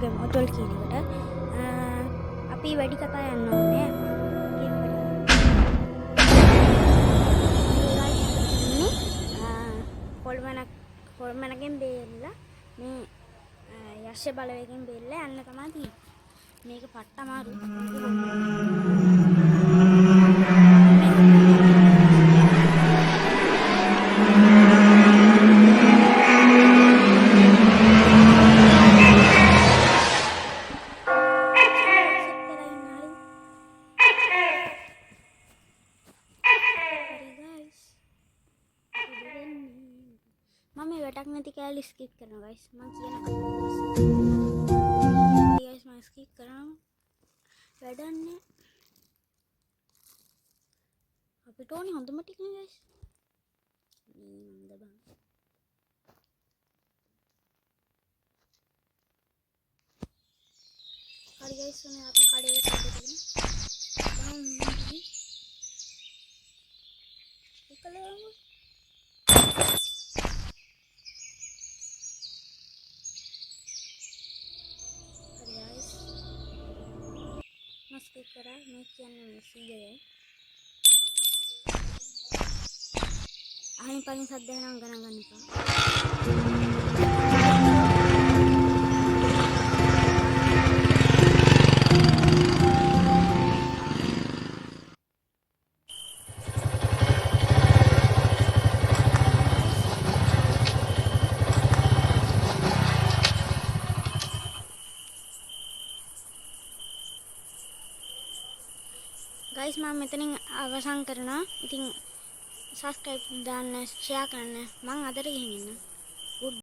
ගමු ඔතල් කියන එකට. අපි වැඩි කතා යන්න ඕනේ. කොල්මනගෙන් බේරලා මේ යක්ෂ බලවේගෙන් බේරලා යන්න තමයි තියෙන්නේ. මේක පට්ට අමාරුයි. මම වැඩක් නැති කෑලි ස්කිප් කරනවා guys. මම කියන guys මම ස්කිප් කරනවා. වැඩන්නේ අපිට ඕනේ හොඳම ටික නේ guys. මේ මන්ද බං. හරි guys මේ අපි කඩේට ගිහින් එකලම स्किप करा मैं කියන්නේ මෙසේජ් අහින් පලින් සද්ද වෙනවා ගණන් ගන්න එපා. guys මම මෙතනින් අවසන් කරනවා. ඉතින් subscribe දාන්න, share කරන්න. මම අදට ගිහින් ඉන්නවා.